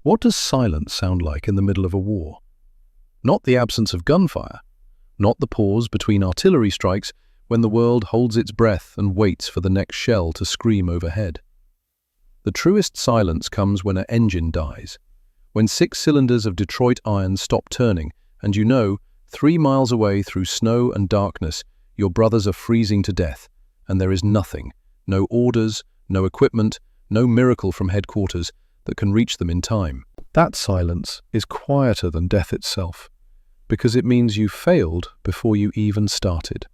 What does silence sound like in the middle of a war? Not the absence of gunfire, not the pause between artillery strikes when the world holds its breath and waits for the next shell to scream overhead. The truest silence comes when an engine dies, when 6 cylinders of Detroit iron stop turning, and you know, 3 miles away through snow and darkness, your brothers are freezing to death, and there is nothing, no orders, no equipment, no miracle from headquarters that can reach them in time. That silence is quieter than death itself, because it means you failed before you even started.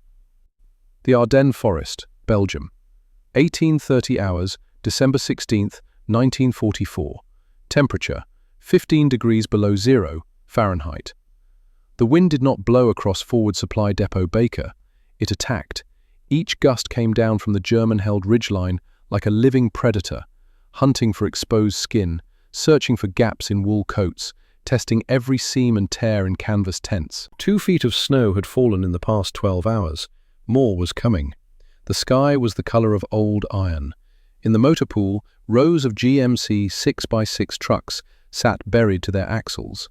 The Ardennes Forest, Belgium. 1830 hours, December 16th, 1944. Temperature, 15 degrees below zero, Fahrenheit. The wind did not blow across Forward Supply Depot Baker. It attacked. Each gust came down from the German-held ridgeline like a living predator, hunting for exposed skin, searching for gaps in wool coats, testing every seam and tear in canvas tents. 2 feet of snow had fallen in the past 12 hours. More was coming. The sky was the color of old iron. In the motor pool, rows of GMC 6x6 trucks sat buried to their axles.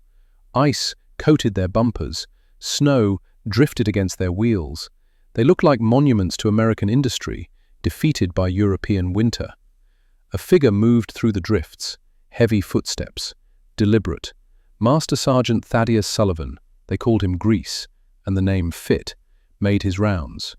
Ice coated their bumpers. Snow drifted against their wheels. They looked like monuments to American industry, defeated by European winter. A figure moved through the drifts, heavy footsteps, deliberate. Master Sergeant Thaddeus Sullivan, they called him Grease, and the name fit, made his rounds.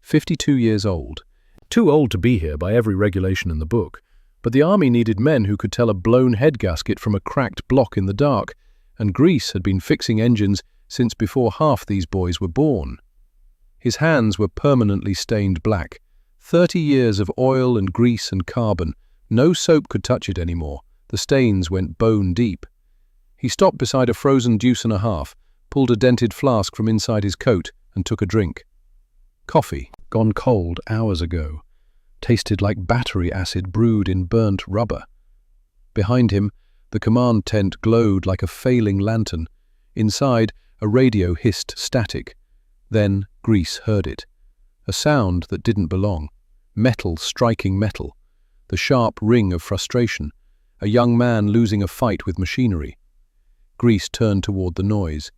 52 years old. Too old to be here by every regulation in the book, but the army needed men who could tell a blown head gasket from a cracked block in the dark, and Grease had been fixing engines since before half these boys were born. His hands were permanently stained black. 30 years of oil and grease and carbon. No soap could touch it anymore. The stains went bone deep. He stopped beside a frozen deuce and a half, pulled a dented flask from inside his coat, and took a drink. Coffee, gone cold hours ago, tasted like battery acid brewed in burnt rubber. Behind him, the command tent glowed like a failing lantern. Inside, a radio hissed static. Then Grease heard it. A sound that didn't belong. Metal striking metal. The sharp ring of frustration. A young man losing a fight with machinery. Grease turned toward the noise.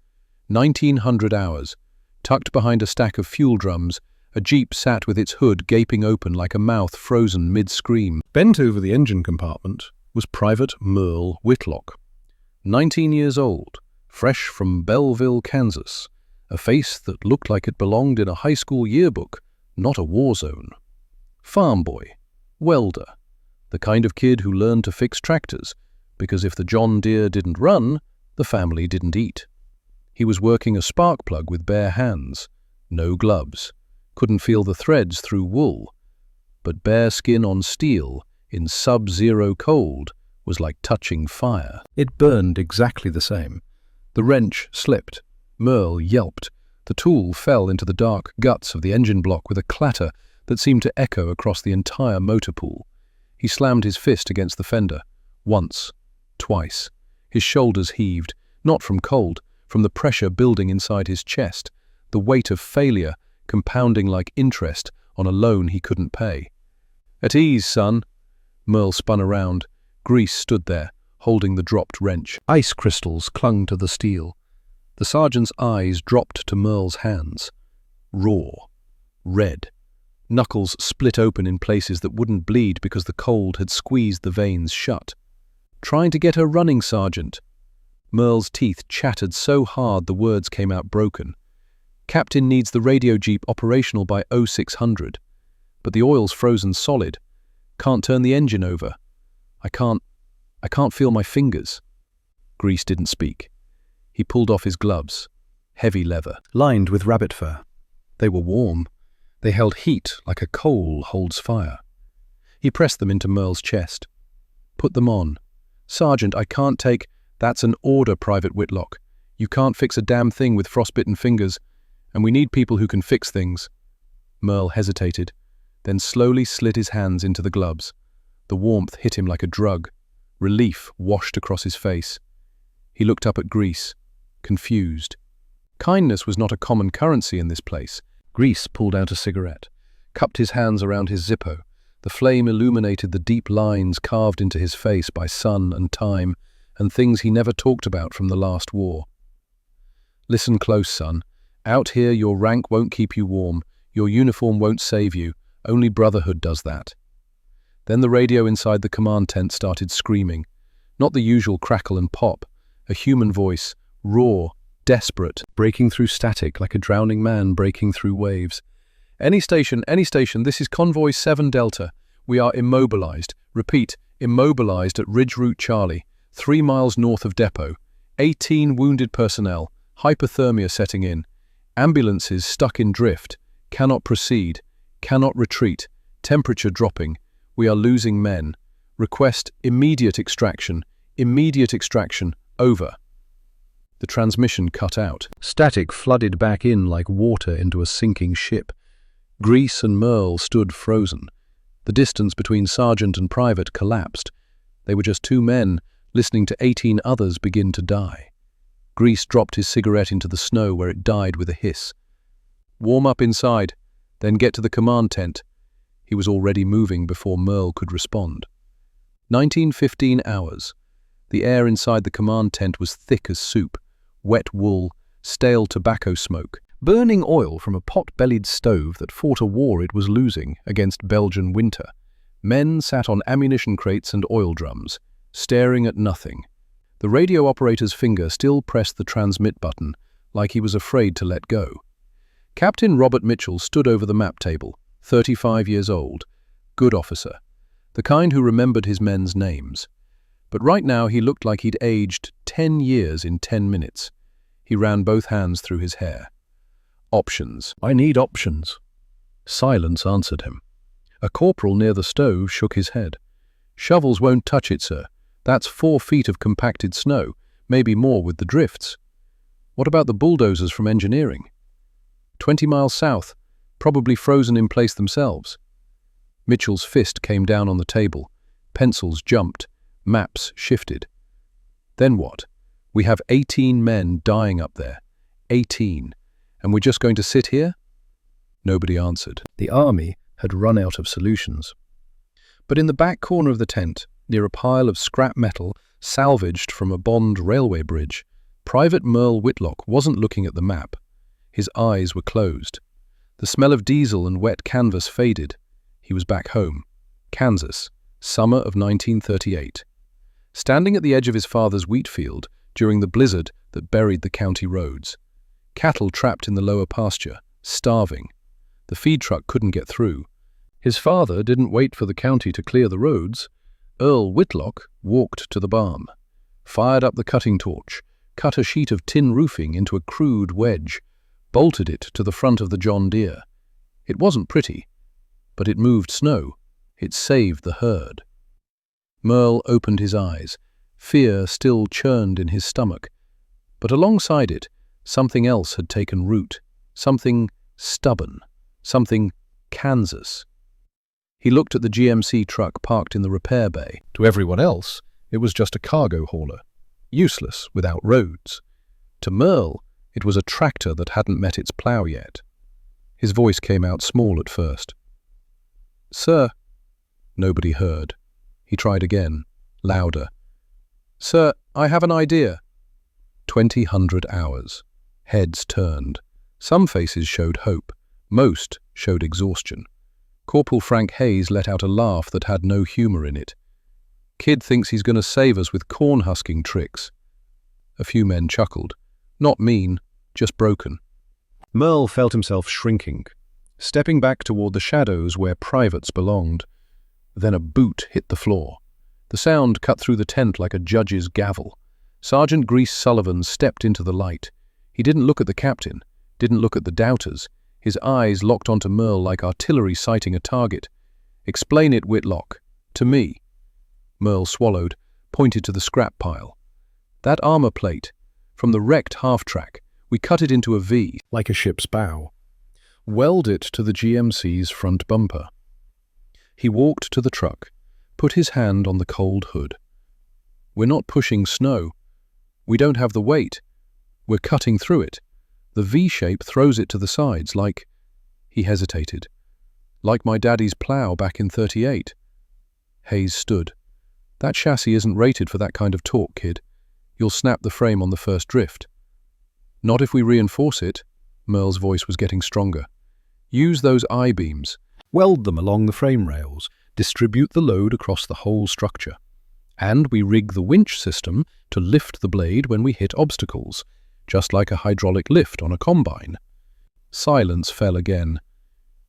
1900 hours. Tucked behind a stack of fuel drums, a jeep sat with its hood gaping open like a mouth frozen mid-scream. Bent over the engine compartment was Private Merle Whitlock. 19 years old, fresh from Belleville, Kansas. A face that looked like it belonged in a high school yearbook, not a war zone. Farm boy, welder, the kind of kid who learned to fix tractors, because if the John Deere didn't run, the family didn't eat. He was working a spark plug with bare hands, no gloves, couldn't feel the threads through wool, but bare skin on steel in sub-zero cold was like touching fire. It burned exactly the same. The wrench slipped. Merle yelped. The tool fell into the dark guts of the engine block with a clatter that seemed to echo across the entire motor pool. He slammed his fist against the fender. Once. Twice. His shoulders heaved, not from cold, from the pressure building inside his chest, the weight of failure compounding like interest on a loan he couldn't pay. At ease, son. Merle spun around. Grease stood there, holding the dropped wrench. Ice crystals clung to the steel. The sergeant's eyes dropped to Merle's hands. Raw. Red. Knuckles split open in places that wouldn't bleed because the cold had squeezed the veins shut. Trying to get her running, Sergeant. Merle's teeth chattered so hard the words came out broken. Captain needs the radio jeep operational by 0600. But the oil's frozen solid. Can't turn the engine over. I can't feel my fingers. Grease didn't speak. He pulled off his gloves, heavy leather, lined with rabbit fur. They were warm. They held heat like a coal holds fire. He pressed them into Merle's chest. Put them on. Sergeant, I can't take... That's an order, Private Whitlock. You can't fix a damn thing with frostbitten fingers, and we need people who can fix things. Merle hesitated, then slowly slid his hands into the gloves. The warmth hit him like a drug. Relief washed across his face. He looked up at Grease, confused. Kindness was not a common currency in this place. Grease pulled out a cigarette, cupped his hands around his Zippo. The flame illuminated the deep lines carved into his face by sun and time, and things he never talked about from the last war. "Listen close, son. Out here, your rank won't keep you warm. Your uniform won't save you. Only brotherhood does that." Then the radio inside the command tent started screaming. Not the usual crackle and pop. A human voice, raw, desperate, breaking through static like a drowning man breaking through waves. Any station, this is Convoy 7 Delta. We are immobilized. Repeat, immobilized at Ridge Route Charlie, 3 miles north of depot. 18 wounded personnel. Hypothermia setting in. Ambulances stuck in drift. Cannot proceed. Cannot retreat. Temperature dropping. We are losing men. Request immediate extraction. Immediate extraction. Over. The transmission cut out. Static flooded back in like water into a sinking ship. Grease and Merle stood frozen. The distance between sergeant and private collapsed. They were just 2 men, listening to 18 others begin to die. Grease dropped his cigarette into the snow where it died with a hiss. "Warm up inside, then get to the command tent." He was already moving before Merle could respond. 19-15 hours. The air inside the command tent was thick as soup, wet wool, stale tobacco smoke, burning oil from a pot-bellied stove that fought a war it was losing against Belgian winter. Men sat on ammunition crates and oil drums, staring at nothing. The radio operator's finger still pressed the transmit button, like he was afraid to let go. Captain Robert Mitchell stood over the map table, 35 years old, good officer, the kind who remembered his men's names. But right now he looked like he'd aged 10 years in 10 minutes. He ran both hands through his hair. "Options. I need options." Silence answered him. A corporal near the stove shook his head. "Shovels won't touch it, sir. That's 4 feet of compacted snow, maybe more with the drifts." "What about the bulldozers from engineering?" 20 miles south, probably frozen in place themselves." Mitchell's fist came down on the table. Pencils jumped. Maps shifted. "Then what? We have 18 men dying up there. 18. And we're just going to sit here?" Nobody answered. The army had run out of solutions. But in the back corner of the tent, near a pile of scrap metal salvaged from a Bond railway bridge, Private Merle Whitlock wasn't looking at the map. His eyes were closed. The smell of diesel and wet canvas faded. He was back home. Kansas, summer of 1938. Standing at the edge of his father's wheat field during the blizzard that buried the county roads. Cattle trapped in the lower pasture, starving. The feed truck couldn't get through. His father didn't wait for the county to clear the roads. Earl Whitlock walked to the barn, fired up the cutting torch, cut a sheet of tin roofing into a crude wedge, bolted it to the front of the John Deere. It wasn't pretty, but it moved snow. It saved the herd. Merle opened his eyes. Fear still churned in his stomach. But alongside it, something else had taken root. Something stubborn. Something Kansas. He looked at the GMC truck parked in the repair bay. To everyone else, it was just a cargo hauler. Useless without roads. To Merle, it was a tractor that hadn't met its plow yet. His voice came out small at first. "Sir." Nobody heard. He tried again, louder. "Sir, I have an idea." 2,000 hours. Heads turned. Some faces showed hope. Most showed exhaustion. Corporal Frank Hayes let out a laugh that had no humor in it. "Kid thinks he's going to save us with corn-husking tricks." A few men chuckled. Not mean, just broken. Merle felt himself shrinking, stepping back toward the shadows where privates belonged. Then a boot hit the floor. The sound cut through the tent like a judge's gavel. Sergeant Grease Sullivan stepped into the light. He didn't look at the captain, didn't look at the doubters. His eyes locked onto Merle like artillery sighting a target. "Explain it, Whitlock. To me." Merle swallowed, pointed to the scrap pile. "That armor plate. From the wrecked half-track, we cut it into a V, like a ship's bow. Weld it to the GMC's front bumper." He walked to the truck, put his hand on the cold hood. "We're not pushing snow. We don't have the weight. We're cutting through it. The V-shape throws it to the sides like—" He hesitated. "Like my daddy's plow back in 38. Hayes stood. That chassis isn't rated for that kind of torque, kid. You'll snap the frame on the first drift. Not if we reinforce it. Merle's voice was getting stronger. Use those I-beams. Weld them along the frame rails. Distribute the load across the whole structure. And we rig the winch system to lift the blade when we hit obstacles, just like a hydraulic lift on a combine. Silence fell again,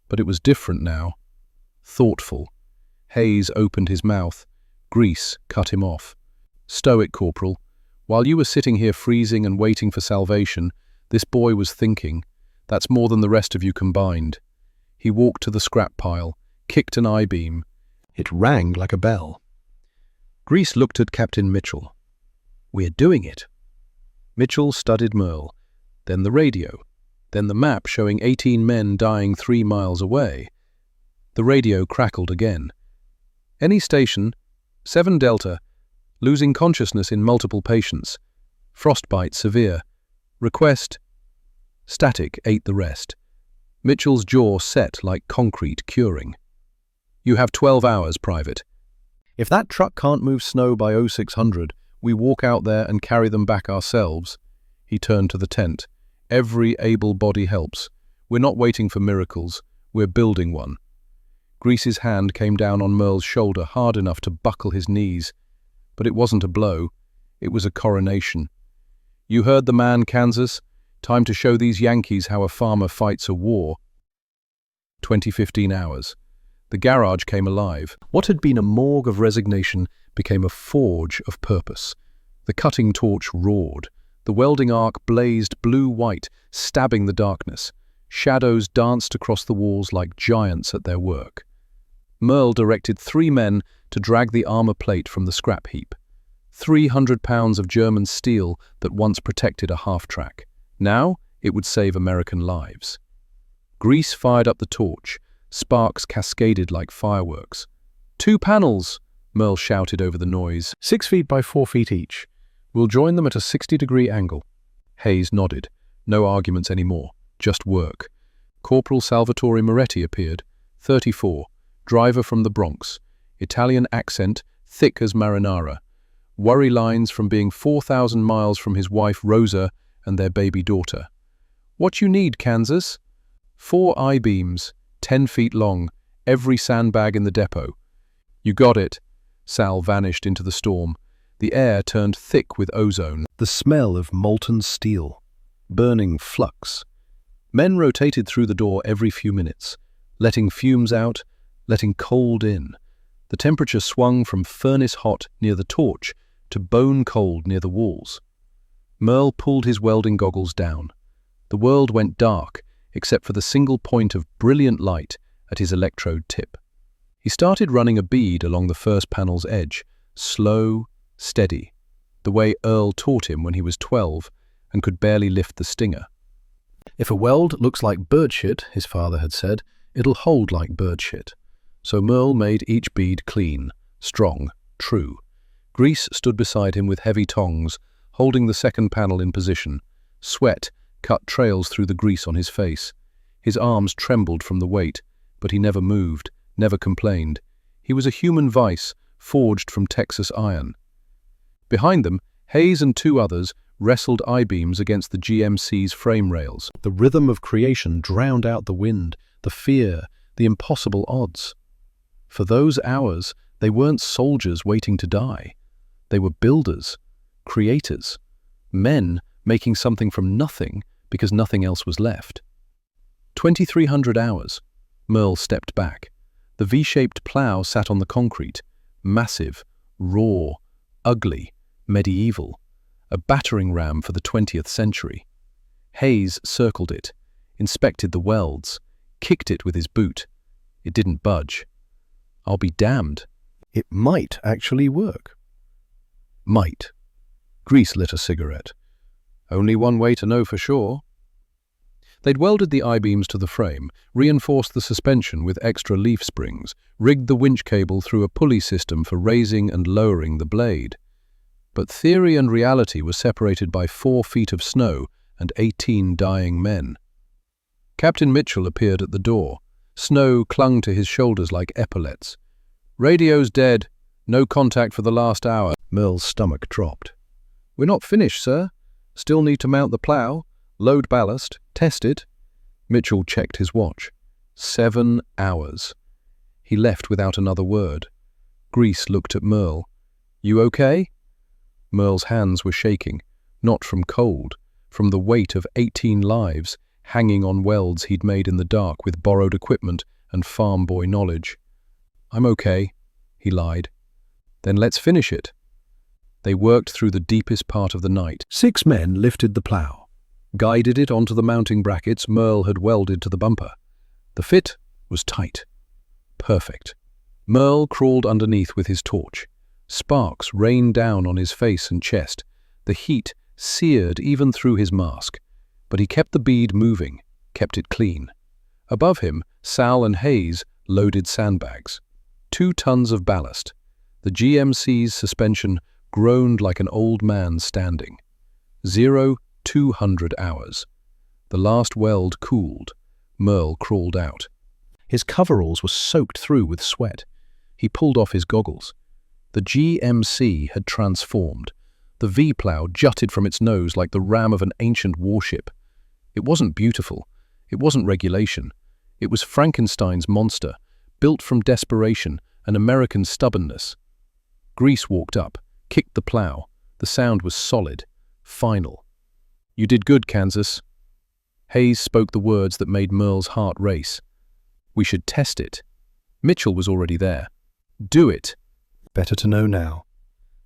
but it was different now. Thoughtful. Hayes opened his mouth. Grease cut him off. Stoic, Corporal. While you were sitting here freezing and waiting for salvation, this boy was thinking. That's more than the rest of you combined. He walked to the scrap pile, kicked an I-beam. It rang like a bell. Grease looked at Captain Mitchell. We're doing it. Mitchell studied Merle, then the radio, then the map showing 18 men dying 3 miles away. The radio crackled again. Any station, 7 Delta, losing consciousness in multiple patients. Frostbite severe. Request. Static ate the rest. Mitchell's jaw set like concrete curing. You have 12 hours, Private. If that truck can't move snow by 0600, we walk out there and carry them back ourselves. He turned to the tent. Every able body helps. We're not waiting for miracles. We're building one. Grease's hand came down on Merle's shoulder hard enough to buckle his knees. But it wasn't a blow. It was a coronation. You heard the man, Kansas? Time to show these Yankees how a farmer fights a war. 20-15 hours. The garage came alive. What had been a morgue of resignation became a forge of purpose. The cutting torch roared. The welding arc blazed blue-white, stabbing the darkness. Shadows danced across the walls like giants at their work. Merle directed 3 men to drag the armor plate from the scrap heap. 300 pounds of German steel that once protected a half-track. Now it would save American lives. Grease fired up the torch. Sparks cascaded like fireworks. 2 panels, Merle shouted over the noise. 6 feet by 4 feet each. We'll join them at a 60-degree angle. Hayes nodded. No arguments anymore. Just work. Corporal Salvatore Moretti appeared. 34. Driver from the Bronx. Italian accent, thick as marinara. Worry lines from being 4,000 miles from his wife Rosa and their baby daughter. What you need, Kansas? 4 I-beams. 10 feet long, every sandbag in the depot. You got it. Sal vanished into the storm. The air turned thick with ozone, the smell of molten steel, burning flux. Men rotated through the door every few minutes, letting fumes out, letting cold in. The temperature swung from furnace hot near the torch to bone cold near the walls. Merle pulled his welding goggles down. The world went dark, except for the single point of brilliant light at his electrode tip. He started running a bead along the first panel's edge, slow, steady, the way Earl taught him when he was 12 and could barely lift the stinger. If a weld looks like bird shit, his father had said, it'll hold like bird shit. So Merle made each bead clean, strong, true. Grease stood beside him with heavy tongs, holding the second panel in position. Sweat cut trails through the grease on his face. His arms trembled from the weight, but he never moved, never complained. He was a human vice, forged from Texas iron. Behind them, Hayes and 2 others wrestled I-beams against the GMC's frame rails. The rhythm of creation drowned out the wind, the fear, the impossible odds. For those hours, they weren't soldiers waiting to die. They were builders, creators, men making something from nothing because nothing else was left. 2,300 hours. Merle stepped back. The V-shaped plow sat on the concrete, massive, raw, ugly, medieval, a battering ram for the 20th century. Hayes circled it, inspected the welds, kicked it with his boot. It didn't budge. I'll be damned. It might actually work. Might. Grease lit a cigarette. Only one way to know for sure. They'd welded the I-beams to the frame, reinforced the suspension with extra leaf springs, rigged the winch cable through a pulley system for raising and lowering the blade. But theory and reality were separated by 4 feet of snow and 18 dying men. Captain Mitchell appeared at the door. Snow clung to his shoulders like epaulets. "Radio's dead," No contact for the last hour. Merle's stomach dropped. We're not finished, sir. Still need to mount the plow, load ballast, test it. Mitchell checked his watch. 7 hours. He left without another word. Grease looked at Merle. You okay? Merle's hands were shaking, not from cold, from the weight of 18 lives hanging on welds he'd made in the dark with borrowed equipment and farm boy knowledge. I'm okay, he lied. Then let's finish it. They worked through the deepest part of the night. 6 men lifted the plow, guided it onto the mounting brackets Merle had welded to the bumper. The fit was tight. Perfect. Merle crawled underneath with his torch. Sparks rained down on his face and chest. The heat seared even through his mask. But he kept the bead moving, kept it clean. Above him, Sal and Hayes loaded sandbags. 2 tons of ballast. The GMC's suspension groaned like an old man standing. 200 hours. The last weld cooled. Merle crawled out. His coveralls were soaked through with sweat. He pulled off his goggles. The GMC had transformed. The V-plow jutted from its nose like the ram of an ancient warship. It wasn't beautiful. It wasn't regulation. It was Frankenstein's monster, built from desperation and American stubbornness. Grease walked up, kicked the plow. The sound was solid, final. You did good, Kansas. Hayes spoke the words that made Merle's heart race. We should test it. Mitchell was already there. Do it. Better to know now.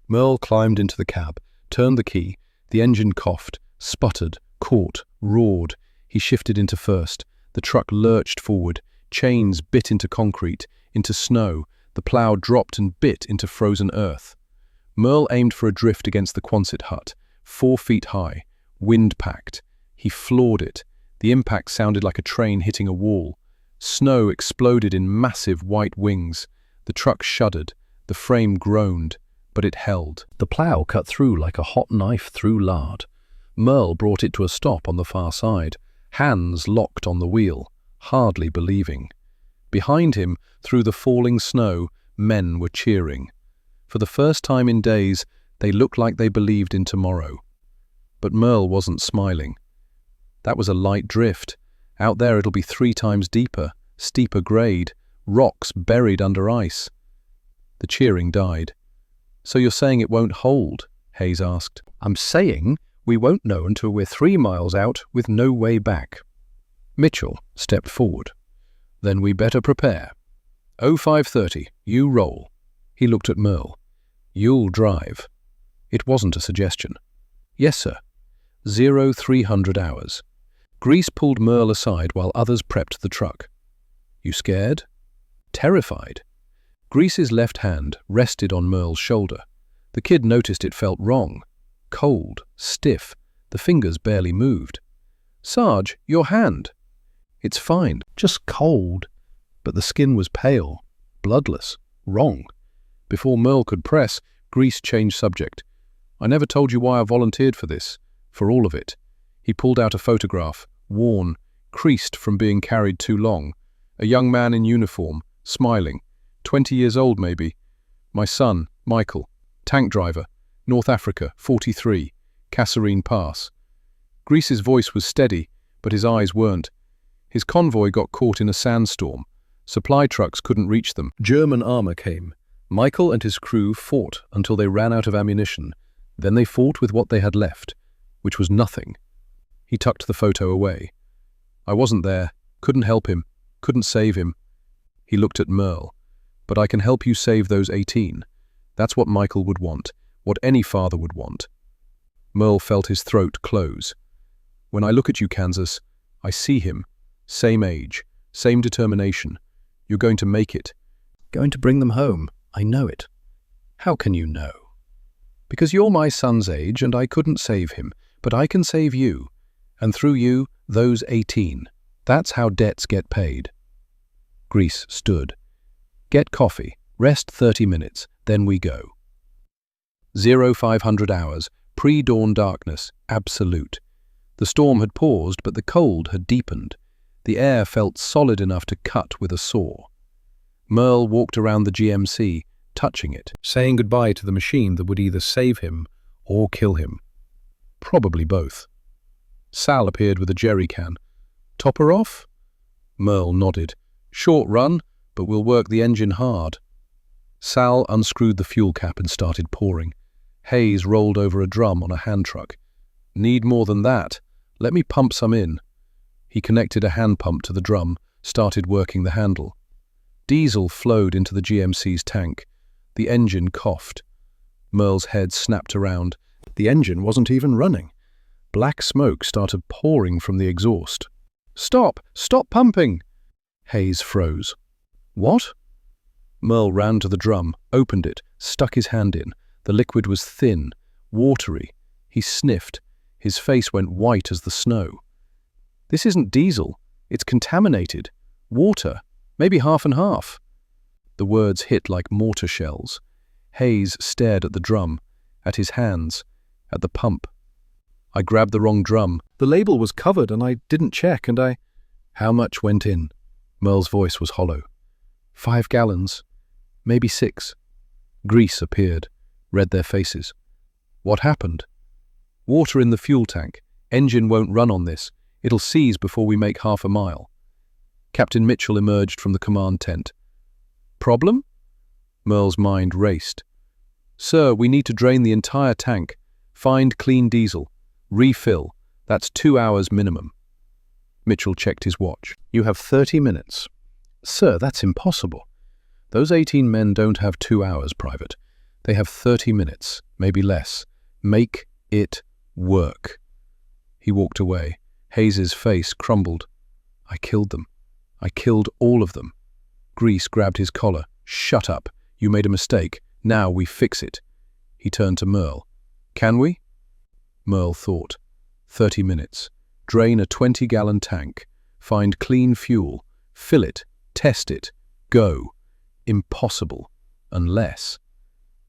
Merle climbed into the cab, turned the key. The engine coughed, sputtered, caught, roared. He shifted into first. The truck lurched forward. Chains bit into concrete, into snow. The plow dropped and bit into frozen earth. Merle aimed for a drift against the Quonset hut, 4 feet high, wind-packed. He floored it. The impact sounded like a train hitting a wall. Snow exploded in massive white wings. The truck shuddered. The frame groaned, but it held. The plow cut through like a hot knife through lard. Merle brought it to a stop on the far side, hands locked on the wheel, hardly believing. Behind him, through the falling snow, men were cheering. For the first time in days, they looked like they believed in tomorrow. But Merle wasn't smiling. That was a light drift. Out there it'll be 3 times deeper, steeper grade, rocks buried under ice. The cheering died. So you're saying it won't hold? Hayes asked. I'm saying we won't know until we're 3 miles out with no way back. Mitchell stepped forward. Then we better prepare. 0530, you roll. He looked at Merle. You'll drive. It wasn't a suggestion. Yes, sir. 0300 hours. Grease pulled Merle aside while others prepped the truck. You scared? Terrified. Grease's left hand rested on Merle's shoulder. The kid noticed it felt wrong. Cold, stiff, the fingers barely moved. Sarge, your hand. It's fine, just cold. But the skin was pale, bloodless, wrong. Before Merle could press, Grease changed subject. I never told you why I volunteered for this, for all of it. He pulled out a photograph, worn, creased from being carried too long. A young man in uniform, smiling. 20 years old, maybe. My son, Michael, tank driver, North Africa, 43, Kasserine Pass. Grease's voice was steady, but his eyes weren't. His convoy got caught in a sandstorm. Supply trucks couldn't reach them. German armor came. Michael and his crew fought until they ran out of ammunition. Then they fought with what they had left, which was nothing. He tucked the photo away. I wasn't there, couldn't help him, couldn't save him. He looked at Merle. But I can help you save those 18. That's what Michael would want, what any father would want. Merle felt his throat close. When I look at you, Kansas, I see him. Same age, same determination. You're going to make it. Going to bring them home. I know it. How can you know? Because you're my son's age and I couldn't save him, but I can save you. And through you, those 18. That's how debts get paid. Grease stood. Get coffee, rest 30 minutes, then we go. 0500 hours, pre-dawn darkness, absolute. The storm had paused, but the cold had deepened. The air felt solid enough to cut with a saw. Merle walked around the GMC, touching it, saying goodbye to the machine that would either save him or kill him. Probably both. Sal appeared with a jerry can. "Top her off?" Merle nodded. "Short run, but we'll work the engine hard." Sal unscrewed the fuel cap and started pouring. Hayes rolled over a drum on a hand truck. "Need more than that. Let me pump some in." He connected a hand pump to the drum, started working the handle. Diesel flowed into the GMC's tank. The engine coughed. Merle's head snapped around. The engine wasn't even running. Black smoke started pouring from the exhaust. "Stop! Stop pumping!" Hayes froze. "What?" Merle ran to the drum, opened it, stuck his hand in. The liquid was thin, watery. He sniffed. His face went white as the snow. "This isn't diesel. It's contaminated. Water. Maybe half and half." The words hit like mortar shells. Hayes stared at the drum, at his hands, at the pump. "I grabbed the wrong drum. The label was covered and I didn't check and I—" "How much went in?" Merle's voice was hollow. 5 gallons. Maybe 6. Grease appeared, read their faces. "What happened?" "Water in the fuel tank. Engine won't run on this. It'll seize before we make half a mile." Captain Mitchell emerged from the command tent. "Problem?" Merle's mind raced. "Sir, we need to drain the entire tank. Find clean diesel. Refill. That's 2 hours minimum." Mitchell checked his watch. "You have 30 minutes. "Sir, that's impossible. Those 18 men don't have 2 hours, Private. They have 30 minutes, maybe less. Make it work." He walked away. Hayes's face crumbled. "I killed them. I killed all of them." Grease grabbed his collar. "Shut up. You made a mistake. Now we fix it." He turned to Merle. "Can we?" Merle thought. 30 minutes. Drain a 20-gallon tank. Find clean fuel. Fill it. Test it. Go. Impossible. Unless.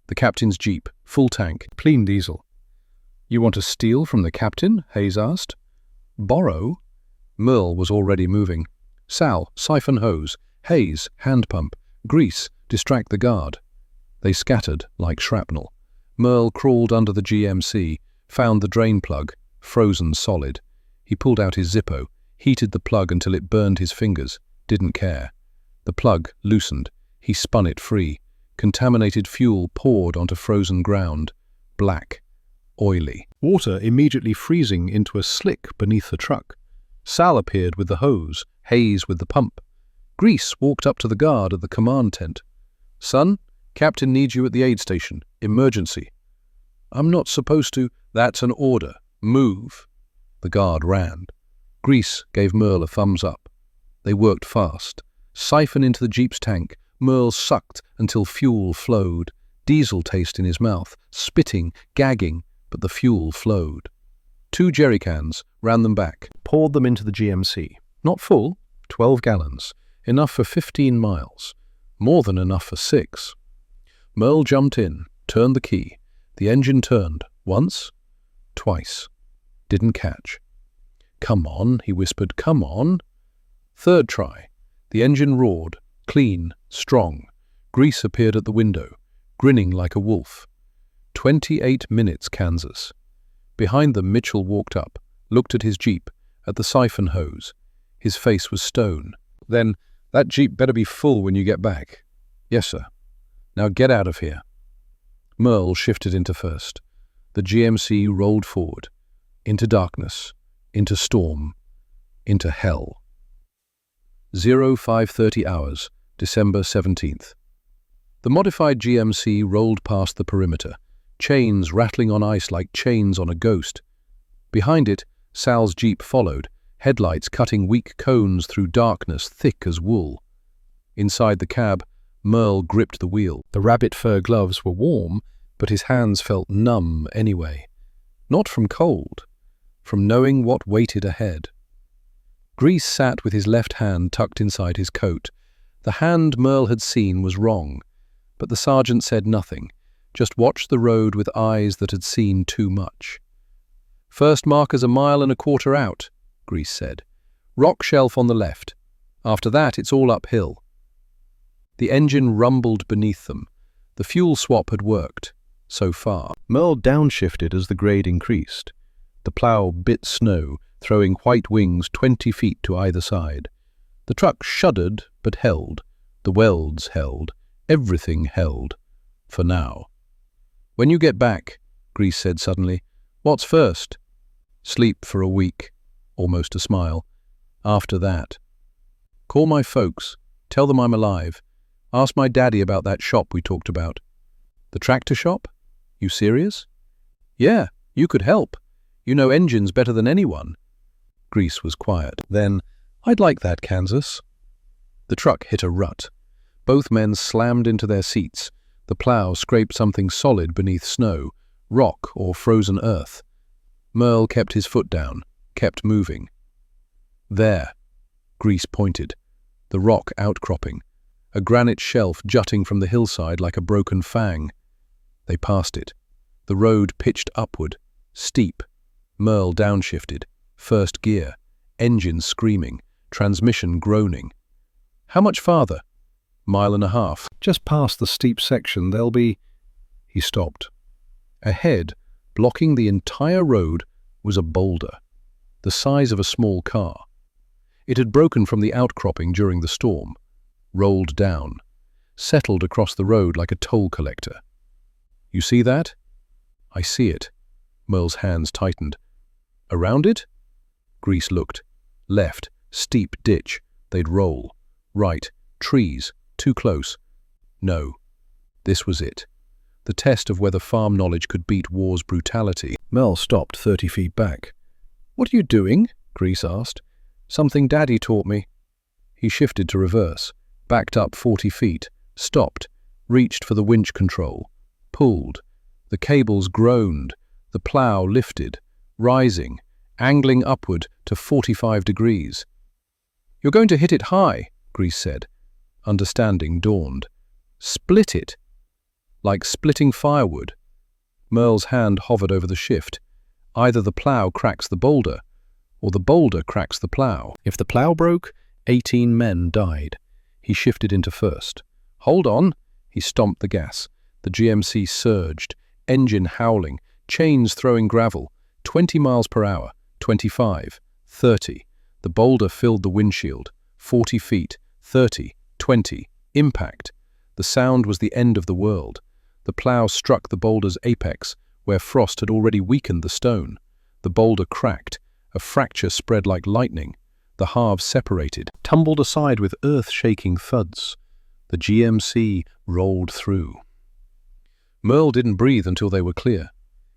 The captain's jeep. Full tank. Clean diesel. "You want to steal from the captain?" Hayes asked. "Borrow?" Merle was already moving. "Sal, siphon hose. Hayes, hand pump. Grease, distract the guard." They scattered like shrapnel. Merle crawled under the GMC, found the drain plug, frozen solid. He pulled out his Zippo, heated the plug until it burned his fingers, didn't care. The plug loosened. He spun it free. Contaminated fuel poured onto frozen ground. Black. Oily. Water immediately freezing into a slick beneath the truck. Sal appeared with the hose, Hayes with the pump. Grease walked up to the guard at the command tent. "Son, Captain needs you at the aid station. Emergency." "I'm not supposed to." "That's an order. Move." The guard ran. Grease gave Merle a thumbs up. They worked fast. Siphon into the jeep's tank. Merle sucked until fuel flowed. Diesel taste in his mouth, spitting, gagging, but the fuel flowed. 2 jerry cans, ran them back, poured them into the GMC. Not full, 12 gallons. Enough for 15 miles. More than enough for 6. Merle jumped in, turned the key. The engine turned. Once. Twice. Didn't catch. "Come on," he whispered. "Come on." Third try. The engine roared. Clean. Strong. Grease appeared at the window, grinning like a wolf. 28 minutes, Kansas. Behind them, Mitchell walked up, looked at his jeep, at the siphon hose. His face was stone. "Then, that jeep better be full when you get back." "Yes, sir." "Now get out of here." Merle shifted into first. The GMC rolled forward. Into darkness. Into storm. Into hell. 0530 hours, December 17th. The modified GMC rolled past the perimeter, chains rattling on ice like chains on a ghost. Behind it, Sal's jeep followed, headlights cutting weak cones through darkness thick as wool. Inside the cab, Merle gripped the wheel. The rabbit fur gloves were warm, but his hands felt numb anyway. Not from cold, from knowing what waited ahead. Grease sat with his left hand tucked inside his coat. The hand Merle had seen was wrong, but the sergeant said nothing, just watched the road with eyes that had seen too much. "First marker's 1.25 miles out," Grease said. "Rock shelf on the left. After that, it's all uphill." The engine rumbled beneath them. The fuel swap had worked, so far. Merle downshifted as the grade increased. The plow bit snow, throwing white wings 20 feet to either side. The truck shuddered, but held. The welds held. Everything held. For now. "When you get back," Grease said suddenly, "what's first?" "Sleep for a week," almost a smile. "After that, call my folks. Tell them I'm alive. Ask my daddy about that shop we talked about." "The tractor shop? You serious?" "Yeah, you could help. You know engines better than anyone." Grease was quiet. Then, "I'd like that, Kansas." The truck hit a rut. Both men slammed into their seats. The plow scraped something solid beneath snow, rock or frozen earth. Merle kept his foot down, kept moving. "There," Grease pointed. The rock outcropping. A granite shelf jutting from the hillside like a broken fang. They passed it. The road pitched upward, steep. Merle downshifted. First gear. Engine screaming. Transmission groaning. "How much farther?" "Mile and a half. Just past the steep section, there'll be—" He stopped. Ahead, blocking the entire road, was a boulder, the size of a small car. It had broken from the outcropping during the storm, rolled down, settled across the road like a toll collector. "You see that?" "I see it." Merle's hands tightened. "Around it?" Grease looked. Left, steep ditch. They'd roll. Right, trees, too close. No. This was it. The test of whether farm knowledge could beat war's brutality. Merle stopped 30 feet back. "What are you doing?" Grease asked. "Something Daddy taught me." He shifted to reverse, backed up 40 feet, stopped, reached for the winch control, pulled. The cables groaned, the plow lifted, rising, angling upward to 45 degrees. "You're going to hit it high," Grease said. Understanding dawned. "Split it." "Like splitting firewood." Merle's hand hovered over the shift. Either the plow cracks the boulder, or the boulder cracks the plow. If the plow broke, 18 men died. He shifted into first. "Hold on." He stomped the gas. The GMC surged, engine howling, chains throwing gravel. 20 miles per hour, 25, 30. The boulder filled the windshield. 40 feet, 30, 20. Impact. The sound was the end of the world. The plow struck the boulder's apex, where frost had already weakened the stone. The boulder cracked. A fracture spread like lightning. The halves separated, tumbled aside with earth-shaking thuds. The GMC rolled through. Merle didn't breathe until they were clear.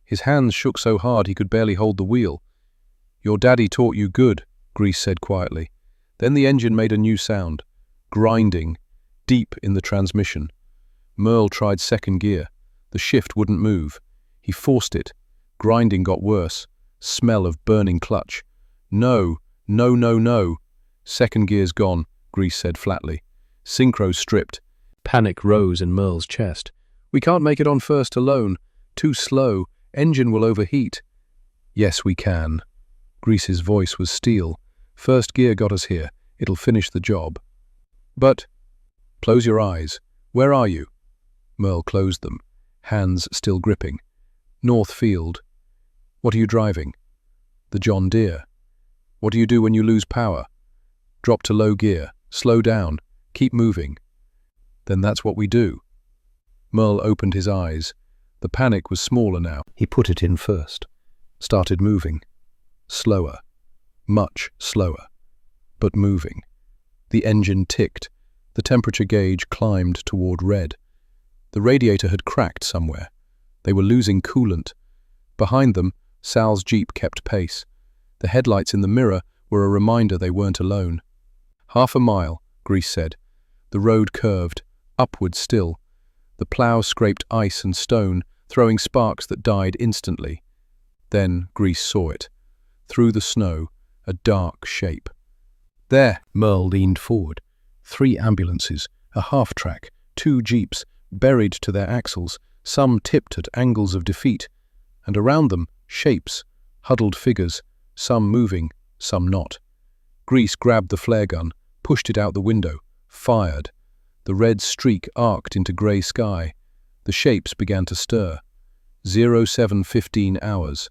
His hands shook so hard he could barely hold the wheel. "Your daddy taught you good," Grease said quietly. Then the engine made a new sound. Grinding, deep in the transmission. Merle tried second gear. The shift wouldn't move. He forced it. Grinding got worse. Smell of burning clutch. "No, no, no, no." "Second gear's gone," Grease said flatly. Synchro stripped. Panic rose in Merle's chest. "We can't make it on first alone. Too slow. Engine will overheat." "Yes, we can." Grease's voice was steel. "First gear got us here. It'll finish the job." "But—" "Close your eyes. Where are you?" Merle closed them, hands still gripping. "North Field." "What are you driving?" "The John Deere." "What do you do when you lose power?" "Drop to low gear. Slow down. Keep moving." "Then that's what we do." Merle opened his eyes. The panic was smaller now. He put it in first. Started moving. Slower. Much slower. But moving. The engine ticked. The temperature gauge climbed toward red. The radiator had cracked somewhere. They were losing coolant. Behind them, Sal's Jeep kept pace. The headlights in the mirror were a reminder they weren't alone. "Half a mile," Grease said. The road curved, upward still. The plow scraped ice and stone, throwing sparks that died instantly. Then Grease saw it. Through the snow, a dark shape. "There!" Merle leaned forward. 3 ambulances, a half-track, 2 jeeps, buried to their axles, some tipped at angles of defeat. And around them, shapes, huddled figures, some moving, some not. Grease grabbed the flare gun, pushed it out the window, fired. The red streak arced into grey sky. The shapes began to stir. 07:15 hours.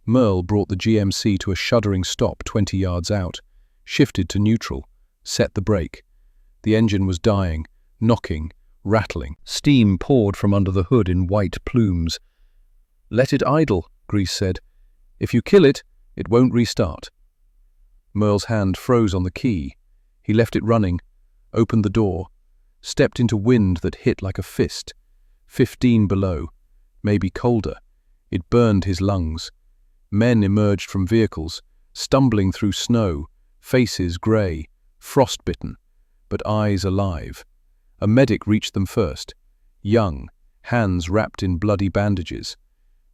Merle brought the GMC to a shuddering stop 20 yards out, shifted to neutral, set the brake. The engine was dying, knocking, rattling. Steam poured from under the hood in white plumes. "Let it idle," Grease said. "If you kill it, it won't restart." Merle's hand froze on the key. He left it running, opened the door, stepped into wind that hit like a fist. 15 below, maybe colder. It burned his lungs. Men emerged from vehicles, stumbling through snow, faces grey, frostbitten, but eyes alive. A medic reached them first, young, hands wrapped in bloody bandages.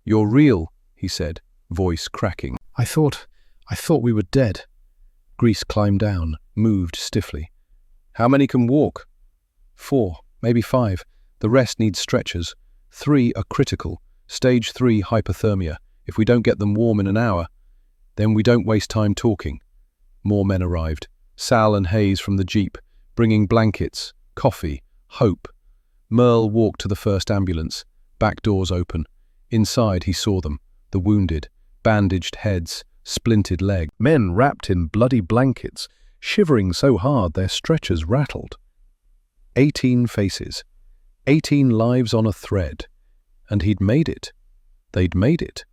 "You're real," he said, voice cracking. I thought we were dead." Grease climbed down, moved stiffly. "How many can walk?" 4, maybe 5. The rest need stretchers. 3 are critical. Stage 3 hypothermia. If we don't get them warm in an hour, then we don't waste time talking." More men arrived. Sal and Hayes from the jeep, bringing blankets, coffee, hope. Merle walked to the first ambulance. Back doors open. Inside he saw them, the wounded, bandaged heads, splintered legs. Men wrapped in bloody blankets, shivering so hard their stretchers rattled. 18 faces. 18 lives on a thread. And he'd made it. They'd made it.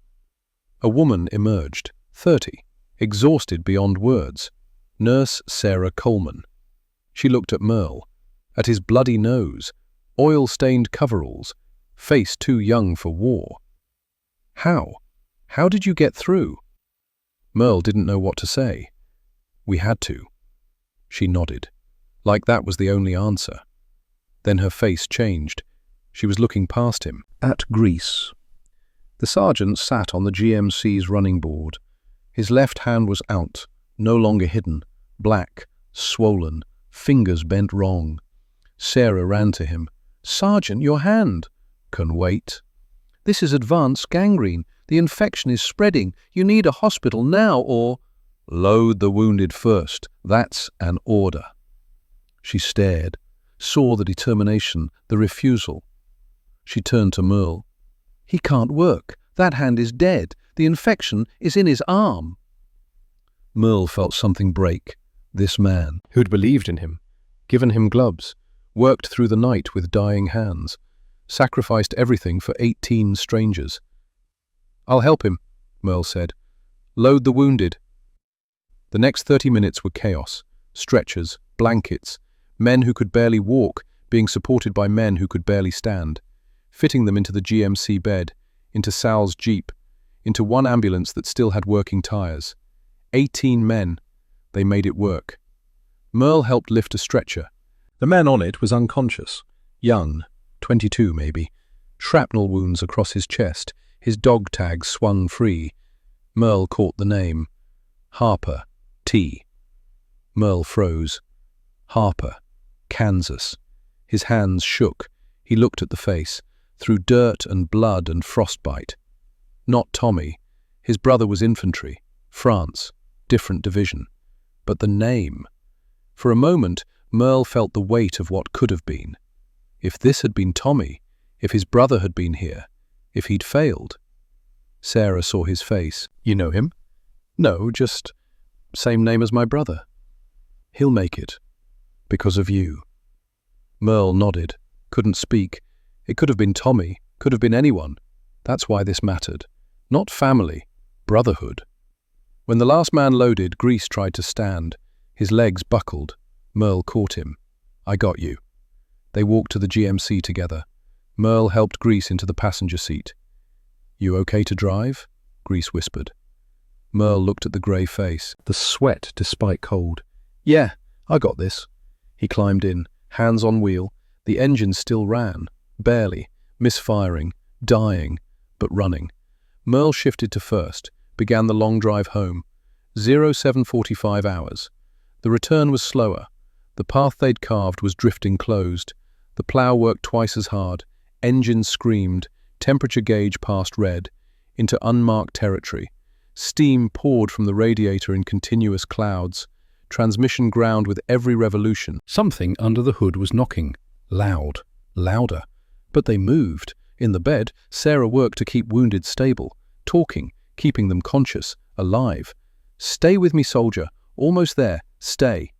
A woman emerged, 30, exhausted beyond words. Nurse Sarah Coleman. She looked at Merle, at his bloody nose, oil-stained coveralls, face too young for war. "How? How did you get through?" Merle didn't know what to say. "We had to." She nodded, like that was the only answer. Then her face changed. She was looking past him, at Grease. The sergeant sat on the GMC's running board. His left hand was out, no longer hidden, black, swollen, fingers bent wrong. Sarah ran to him. "Sergeant, your hand." "Can wait." "This is advanced gangrene. The infection is spreading. You need a hospital now or—" "Load the wounded first. That's an order." She stared, saw the determination, the refusal. She turned to Merle. "He can't work. That hand is dead. The infection is in his arm." Merle felt something break. This man, who'd believed in him, given him gloves, worked through the night with dying hands, sacrificed everything for 18 strangers. "I'll help him," Merle said. "Load the wounded." The next 30 minutes were chaos. Stretchers, blankets, men who could barely walk being supported by men who could barely stand, fitting them into the GMC bed, into Sal's jeep, into one ambulance that still had working tires. 18 men. They made it work. Merle helped lift a stretcher. The man on it was unconscious, young, 22 maybe, shrapnel wounds across his chest, his dog tag swung free. Merle caught the name. Harper, T. Merle froze. Harper, Kansas. His hands shook. He looked at the face, through dirt and blood and frostbite. Not Tommy. His brother was infantry, France, different division. But the name. For a moment, Merle felt the weight of what could have been. If this had been Tommy, if his brother had been here, if he'd failed. Sarah saw his face. "You know him?" "No, just same name as my brother." "He'll make it. Because of you." Merle nodded, couldn't speak. It could have been Tommy, could have been anyone. That's why this mattered. Not family, brotherhood. When the last man loaded, Grease tried to stand. His legs buckled. Merle caught him. "I got you." They walked to the GMC together. Merle helped Grease into the passenger seat. "You okay to drive?" Grease whispered. Merle looked at the grey face, the sweat despite cold. "Yeah, I got this." He climbed in, hands on wheel. The engine still ran, barely, misfiring, dying, but running. Merle shifted to first, began the long drive home. 07:45 hours. The return was slower. The path they'd carved was drifting closed. The plough worked twice as hard. Engine screamed. Temperature gauge passed red. Into unmarked territory. Steam poured from the radiator in continuous clouds. Transmission ground with every revolution. Something under the hood was knocking. Loud. Louder. But they moved. In the bed, Sarah worked to keep wounded stable, talking, keeping them conscious, alive. "Stay with me, soldier. Almost there. Stay."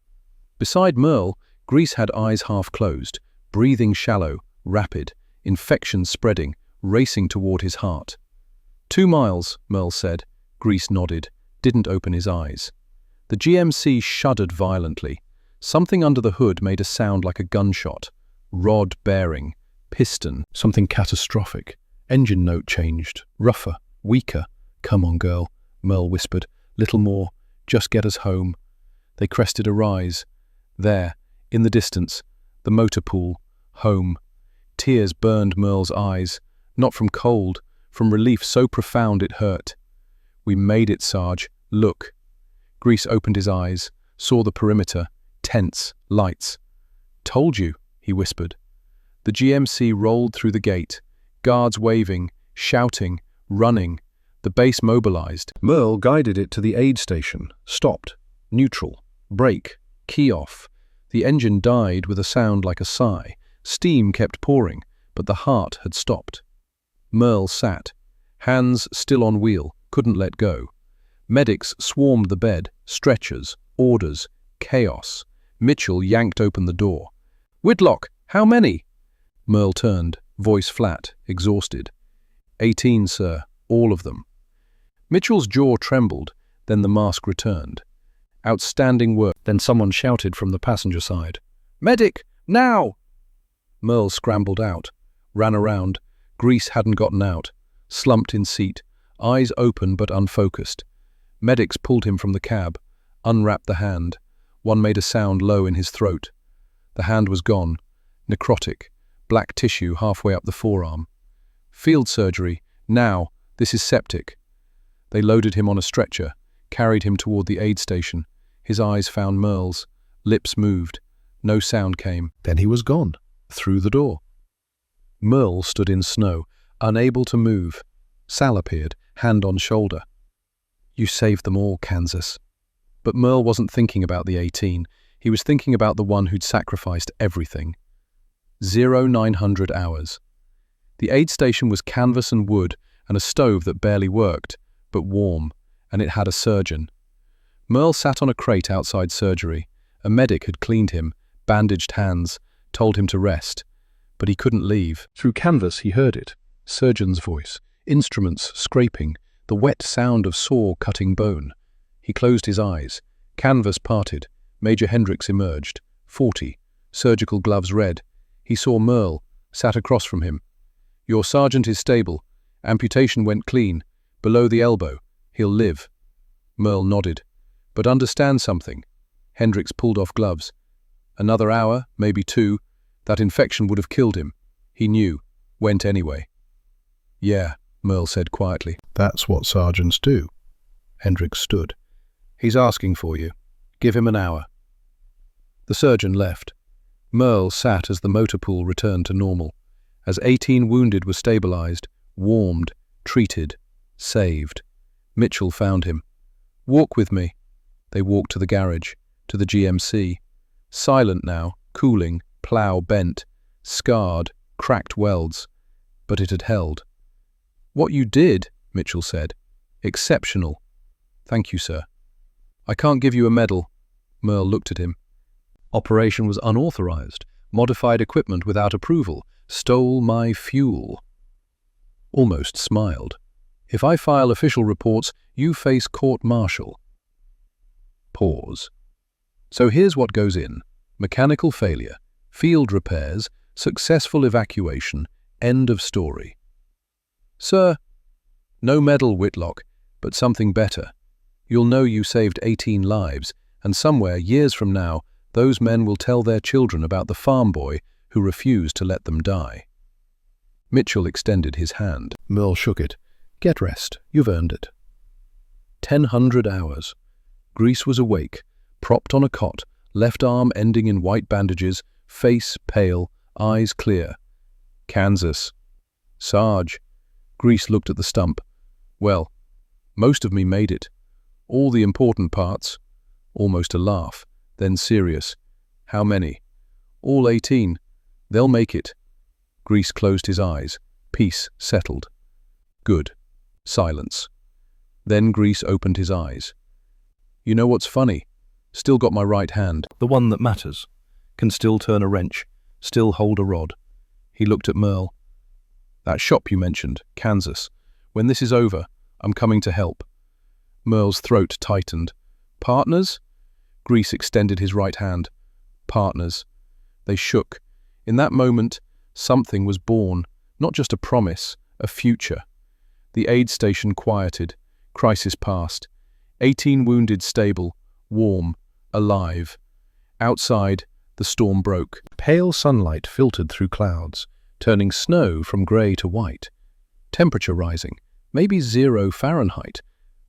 Beside Merle, Grease had eyes half closed, breathing shallow, rapid, infection spreading, racing toward his heart. 2 miles, Merle said. Grease nodded, didn't open his eyes. The GMC shuddered violently. Something under the hood made a sound like a gunshot. Rod bearing, piston, something catastrophic. Engine note changed, rougher, weaker. "Come on, girl," Merle whispered. "Little more. Just get us home." They crested a rise. There, in the distance, the motor pool, home. Tears burned Merle's eyes, not from cold, from relief so profound it hurt. "We made it, Sarge. Look." Grease opened his eyes, saw the perimeter, tents, lights. "Told you," he whispered. The GMC rolled through the gate, guards waving, shouting, running. The base mobilized. Merle guided it to the aid station, stopped, neutral, brake, key off. The engine died with a sound like a sigh. Steam kept pouring, but the heart had stopped. Merle sat, hands still on wheel, couldn't let go. Medics swarmed the bed, stretchers, orders, chaos. Mitchell yanked open the door. "Whitlock, how many?" Merle turned, voice flat, exhausted. 18, sir, all of them." Mitchell's jaw trembled, then the mask returned. "Outstanding work." Then someone shouted from the passenger side. "Medic, now!" Merle scrambled out, ran around. Grease hadn't gotten out, slumped in seat, eyes open but unfocused. Medics pulled him from the cab, unwrapped the hand. One made a sound low in his throat. The hand was gone, necrotic, black tissue halfway up the forearm. "Field surgery, now, this is septic." They loaded him on a stretcher, carried him toward the aid station. His eyes found Merle's, lips moved. No sound came. Then he was gone, through the door. Merle stood in snow, unable to move. Sal appeared, hand on shoulder. "You saved them all, Kansas." But Merle wasn't thinking about the 18. He was thinking about the one who'd sacrificed everything. 0900 hours. The aid station was canvas and wood and a stove that barely worked, but warm, and it had a surgeon. Merle sat on a crate outside surgery. A medic had cleaned him, bandaged hands, told him to rest. But he couldn't leave. Through canvas he heard it. Surgeon's voice, instruments scraping, the wet sound of saw cutting bone. He closed his eyes. Canvas parted. Major Hendricks emerged, 40, surgical gloves red. He saw Merle, sat across from him. "Your sergeant is stable. Amputation went clean. Below the elbow. He'll live." Merle nodded. "But understand something." Hendricks pulled off gloves. "Another hour, maybe 2. That infection would have killed him. He knew. Went anyway." "Yeah," Merle said quietly. "That's what sergeants do." Hendricks stood. "He's asking for you. Give him an hour." The surgeon left. Merle sat as the motor pool returned to normal, as 18 wounded were stabilized, warmed, treated, saved. Mitchell found him. "Walk with me." They walked to the garage, to the GMC. Silent now, cooling, plow bent, scarred, cracked welds. But it had held. "What you did," Mitchell said. "Exceptional." "Thank you, sir." "I can't give you a medal." Merle looked at him. "Operation was unauthorized. Modified equipment without approval. Stole my fuel." Almost smiled. "If I file official reports, you face court-martial." Pause. "So here's what goes in. Mechanical failure, field repairs, successful evacuation, end of story." "Sir." "No medal, Whitlock, but something better. You'll know you saved 18 lives, and somewhere, years from now, those men will tell their children about the farm boy who refused to let them die." Mitchell extended his hand. Merle shook it. "Get rest. You've earned it." 1000 hours. Grease was awake, propped on a cot, left arm ending in white bandages, face pale, eyes clear. "Kansas." "Sarge." Grease looked at the stump. "Well, most of me made it. All the important parts." Almost a laugh, then serious. "How many?" "All 18. They'll make it." Grease closed his eyes. Peace settled. Good. Silence. Then Grease opened his eyes. You know what's funny? Still got my right hand. The one that matters. Can still turn a wrench. Still hold a rod. He looked at Merle. That shop you mentioned, Kansas. When this is over, I'm coming to help. Merle's throat tightened. Partners? Grease extended his right hand. Partners. They shook. In that moment, something was born. Not just a promise, a future. The aid station quieted. Crisis passed. 18 wounded stable, warm, alive. Outside, the storm broke. Pale sunlight filtered through clouds, turning snow from grey to white. Temperature rising, maybe 0 Fahrenheit,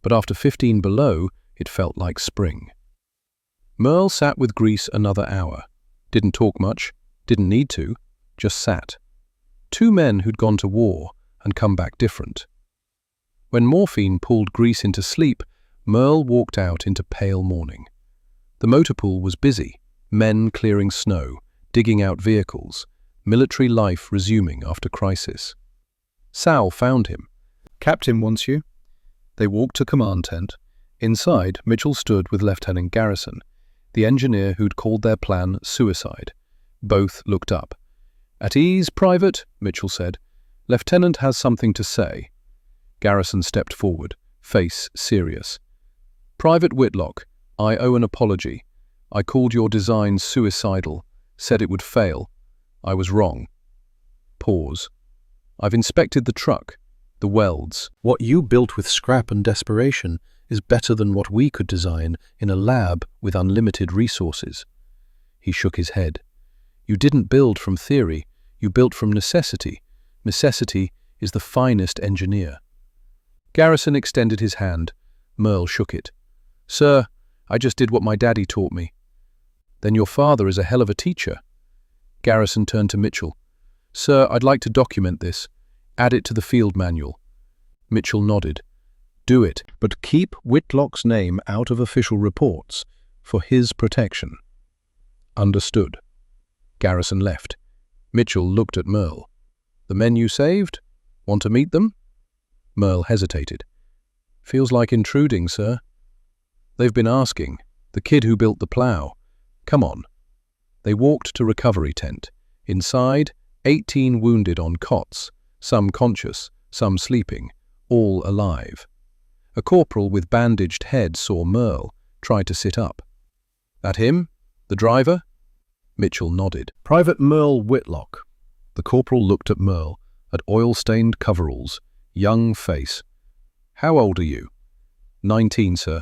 but after 15 below, it felt like spring. Merle sat with Grease another hour. Didn't talk much, didn't need to, just sat. Two men who'd gone to war and come back different. When morphine pulled Grease into sleep, Merle walked out into pale morning. The motor pool was busy, men clearing snow, digging out vehicles, military life resuming after crisis. Sal found him. Captain wants you. They walked to command tent. Inside, Mitchell stood with Lieutenant Garrison, the engineer who'd called their plan suicide. Both looked up. At ease, Private, Mitchell said. Lieutenant has something to say. Garrison stepped forward, face serious. Private Whitlock, I owe an apology. I called your design suicidal, said it would fail. I was wrong. Pause. I've inspected the truck, the welds. What you built with scrap and desperation is better than what we could design in a lab with unlimited resources. He shook his head. You didn't build from theory, you built from necessity. Necessity is the finest engineer. Garrison extended his hand. Merle shook it. Sir, I just did what my daddy taught me. Then your father is a hell of a teacher. Garrison turned to Mitchell. Sir, I'd like to document this. Add it to the field manual. Mitchell nodded. Do it, but keep Whitlock's name out of official reports, for his protection. Understood. Garrison left. Mitchell looked at Merle. The men you saved? Want to meet them? Merle hesitated. Feels like intruding, sir. They've been asking. The kid who built the plow. Come on. They walked to recovery tent. Inside, 18 wounded on cots, some conscious, some sleeping, all alive. A corporal with bandaged head saw Merle, tried to sit up. That him? The driver? Mitchell nodded. Private Merle Whitlock. The corporal looked at Merle, at oil-stained coveralls, young face. How old are you? 19, sir.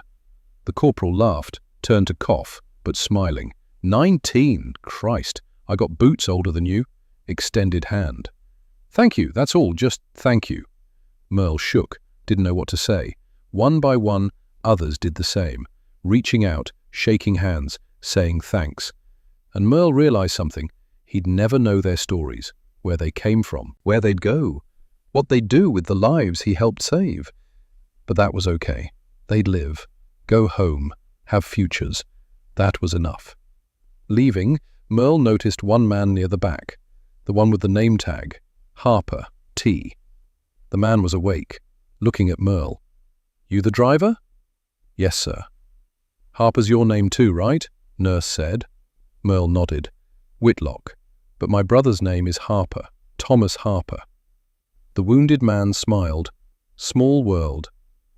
The corporal laughed, turned to cough, but smiling. 19? Christ, I got boots older than you. Extended hand. Thank you, that's all, just thank you. Merle shook, didn't know what to say. One by one, others did the same, reaching out, shaking hands, saying thanks. And Merle realized something. He'd never know their stories, where they came from, where they'd go, what they'd do with the lives he helped save. But that was okay. They'd live, go home, have futures. That was enough. Leaving, Merle noticed one man near the back, the one with the name tag, Harper, T. The man was awake, looking at Merle. You the driver? Yes, sir. Harper's your name too, right? Nurse said. Merle nodded. Whitlock. But my brother's name is Harper, Thomas Harper. The wounded man smiled. Small world.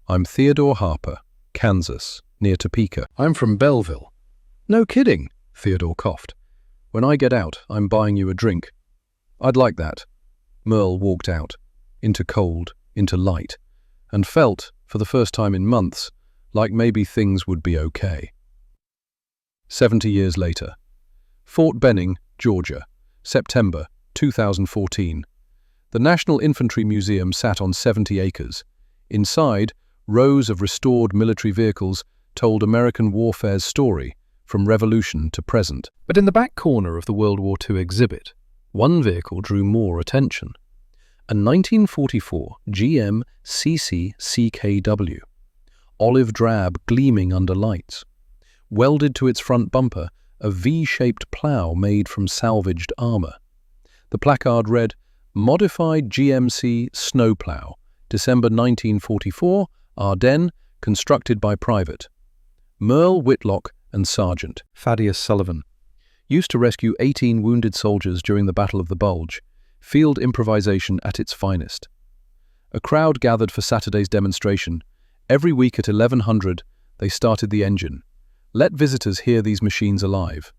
I'm Theodore Harper, Kansas, near Topeka. I'm from Belleville. No kidding, Theodore coughed. When I get out, I'm buying you a drink. I'd like that. Merle walked out, into cold, into light, and felt, for the first time in months, like maybe things would be okay. 70 years later. Fort Benning, Georgia, September 2014. The National Infantry Museum sat on 70 acres. Inside, rows of restored military vehicles told American warfare's story, from revolution to present. But in the back corner of the World War II exhibit, one vehicle drew more attention. A 1944 GMC CKW, olive drab gleaming under lights. Welded to its front bumper, a V-shaped plough made from salvaged armour. The placard read, Modified GMC snowplow, December 1944, Ardennes, constructed by private. Merle Whitlock and Sergeant Thaddeus Sullivan. Used to rescue 18 wounded soldiers during the Battle of the Bulge. Field improvisation at its finest. A crowd gathered for Saturday's demonstration. Every week at 1100, they started the engine. Let visitors hear these machines alive.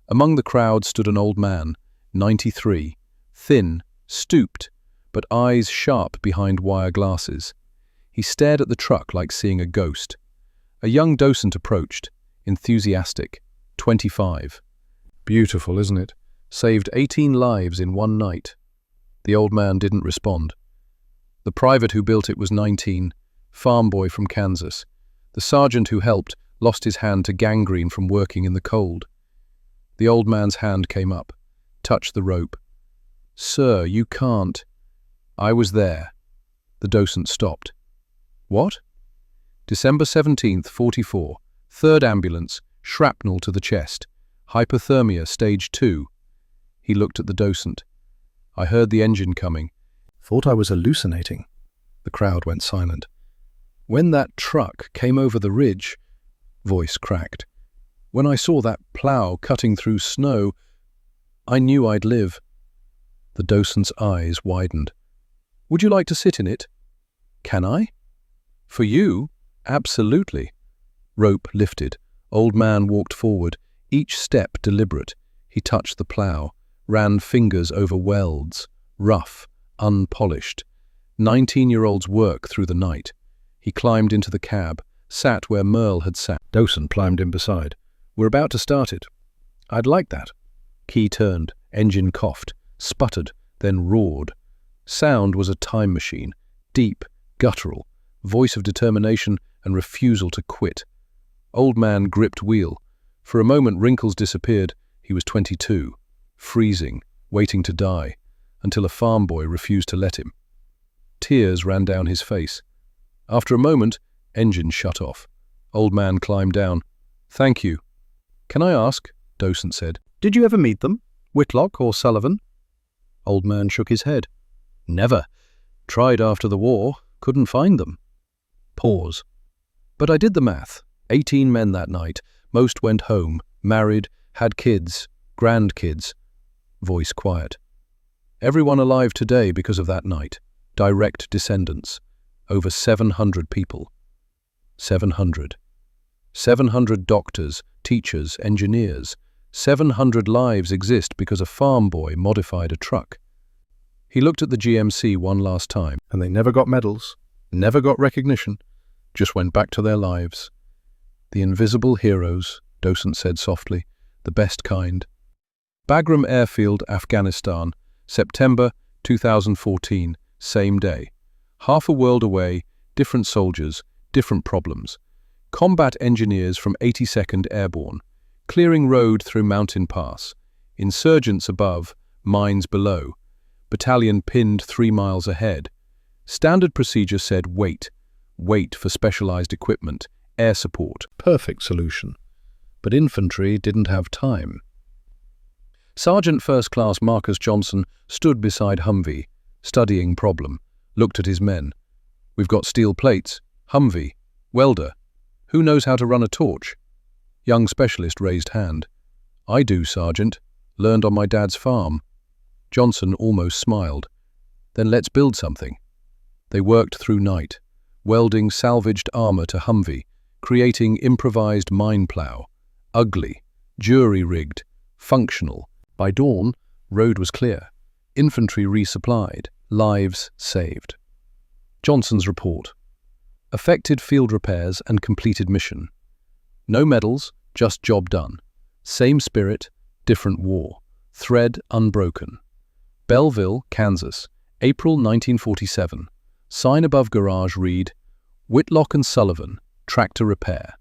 Among the crowd stood an old man, 93, thin, stooped, but eyes sharp behind wire glasses. He stared at the truck like seeing a ghost. A young docent approached, enthusiastic, 25. Beautiful, isn't it? Saved 18 lives in one night. The old man didn't respond. The private who built it was 19, farm boy from Kansas. The sergeant who helped lost his hand to gangrene from working in the cold. The old man's hand came up, touched the rope. "Sir, you can't." "I was there." The docent stopped. "What?" December 17th, 44, 3rd ambulance, shrapnel to the chest. Hypothermia, stage 2. He looked at the docent. "I heard the engine coming. Thought I was hallucinating." The crowd went silent. "When that truck came over the ridge," voice cracked. "When I saw that plow cutting through snow, I knew I'd live." The docent's eyes widened. "Would you like to sit in it?" "Can I?" "For you? Absolutely." Rope lifted. Old man walked forward, each step deliberate. He touched the plow, ran fingers over welds, rough, unpolished. 19-year-old's work through the night. He climbed into the cab, sat where Merle had sat. Docent climbed in beside. "We're about to start it." "I'd like that." Key turned, engine coughed, sputtered, then roared. Sound was a time machine, deep, guttural, voice of determination and refusal to quit. Old man gripped wheel. For a moment wrinkles disappeared. He was 22, freezing, waiting to die, until a farm boy refused to let him. Tears ran down his face. After a moment, engine shut off. Old man climbed down. "Thank you." "Can I ask," docent said, "did you ever meet them? Whitlock or Sullivan?" Old man shook his head. "Never. Tried after the war. Couldn't find them." Pause. "But I did the math. 18 men that night. Most went home, married, had kids, grandkids." Voice quiet. "Everyone alive today because of that night. Direct descendants. Over 700 people. 700. 700 doctors, teachers, engineers. 700 lives exist because a farm boy modified a truck." He looked at the GMC one last time, and they never got medals, never got recognition, just went back to their lives. "The invisible heroes," docent said softly, "the best kind." Bagram Airfield, Afghanistan, September 2014, same day. Half a world away, different soldiers, different problems. Combat engineers from 82nd Airborne, clearing road through mountain pass. Insurgents above, mines below. Battalion pinned 3 miles ahead. Standard procedure said wait. Wait for specialized equipment, air support. Perfect solution. But infantry didn't have time. Sergeant First Class Marcus Johnson stood beside Humvee, studying problem, looked at his men. "We've got steel plates. Humvee. Welder. Who knows how to run a torch?" Young specialist raised hand. "I do, Sergeant. Learned on my dad's farm." Johnson almost smiled. "Then let's build something." They worked through night, welding salvaged armor to Humvee, creating improvised mine plow. Ugly, jury-rigged, functional. By dawn, road was clear. Infantry resupplied. Lives saved. Johnson's report. Effected field repairs and completed mission. No medals, just job done. Same spirit, different war. Thread unbroken. Belleville, Kansas, April 1947. Sign above garage read, "Whitlock and Sullivan, tractor repair."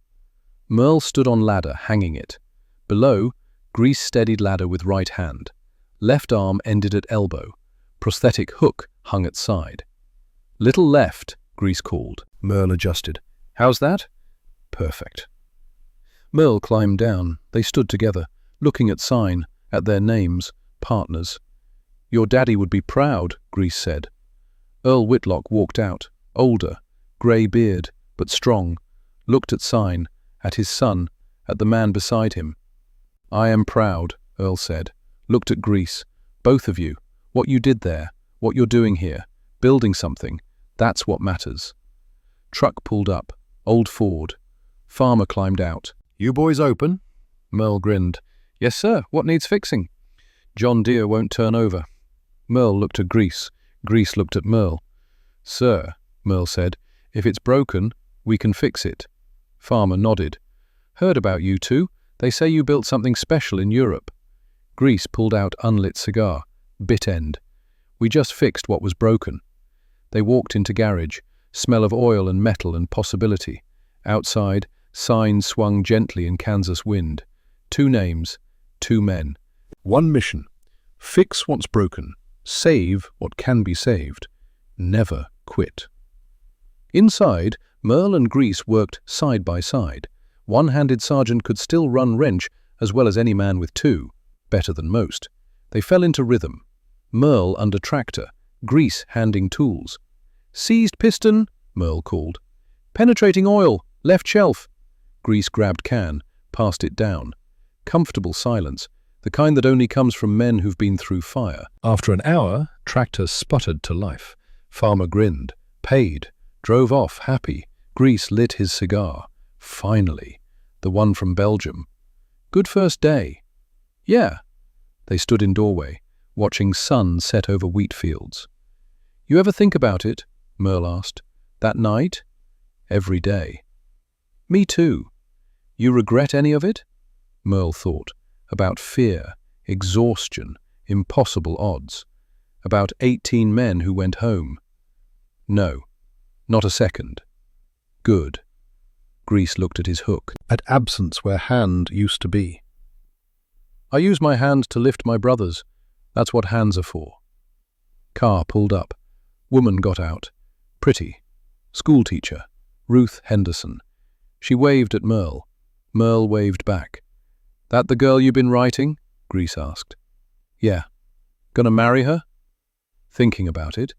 Merle stood on ladder, hanging it. Below, Grease steadied ladder with right hand. Left arm ended at elbow. Prosthetic hook hung at side. "Little left," Grease called. Merle adjusted. "How's that?" "Perfect." Merle climbed down. They stood together, looking at sign, at their names, partners. "Your daddy would be proud," Grease said. Earl Whitlock walked out, older, grey beard, but strong, looked at Sign, at his son, at the man beside him. "I am proud," Earl said, looked at Grease. "Both of you, what you did there, what you're doing here, building something, that's what matters." Truck pulled up, old Ford. Farmer climbed out. "You boys open?" Merle grinned. "Yes, sir. What needs fixing?" "John Deere won't turn over." Merle looked at Grease. Grease looked at Merle. "Sir," Merle said, "if it's broken, we can fix it." Farmer nodded. "Heard about you two. They say you built something special in Europe." Grease pulled out unlit cigar, bit end. "We just fixed what was broken." They walked into garage, smell of oil and metal and possibility. Outside, signs swung gently in Kansas wind. 2 names, 2 men. 1 mission. Fix what's broken. Save what can be saved. Never quit. Inside, Merle and Grease worked side by side. One-handed sergeant could still run wrench as well as any man with 2, better than most. They fell into rhythm. Merle under tractor, Grease handing tools. "Seized piston," Merle called. "Penetrating oil, left shelf." Grease grabbed can, passed it down. Comfortable silence, the kind that only comes from men who've been through fire. After an hour, tractor sputtered to life. Farmer grinned, paid, drove off happy. Grease lit his cigar. Finally, the one from Belgium. "Good first day." "Yeah." They stood in doorway, watching sun set over wheat fields. "You ever think about it?" Merle asked. "That night?" "Every day." "Me too." "You regret any of it?" Merle thought. About fear, exhaustion, impossible odds. About 18 men who went home. "No, not a second." "Good." Grease looked at his hook, at absence where hand used to be. "I use my hand to lift my brothers. That's what hands are for." Car pulled up. Woman got out. Pretty. Schoolteacher. Ruth Henderson. She waved at Merle. Merle waved back. "That the girl you been writing?" Grease asked. "Yeah." "Gonna marry her?" "Thinking about it."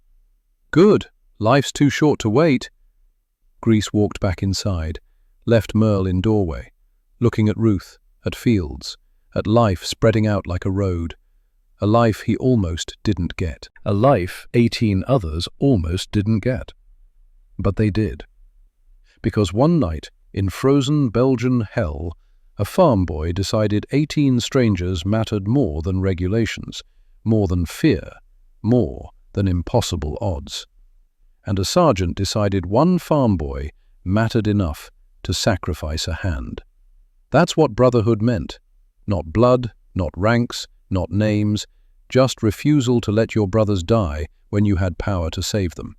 "Good. Life's too short to wait." Grease walked back inside, left Merle in doorway, looking at Ruth, at fields, at life spreading out like a road. A life he almost didn't get. A life 18 others almost didn't get. But they did. Because one night, in frozen Belgian hell, a farm boy decided 18 strangers mattered more than regulations, more than fear, more than impossible odds. And a sergeant decided one farm boy mattered enough to sacrifice a hand. That's what brotherhood meant. Not blood, not ranks, not names, just refusal to let your brothers die when you had power to save them.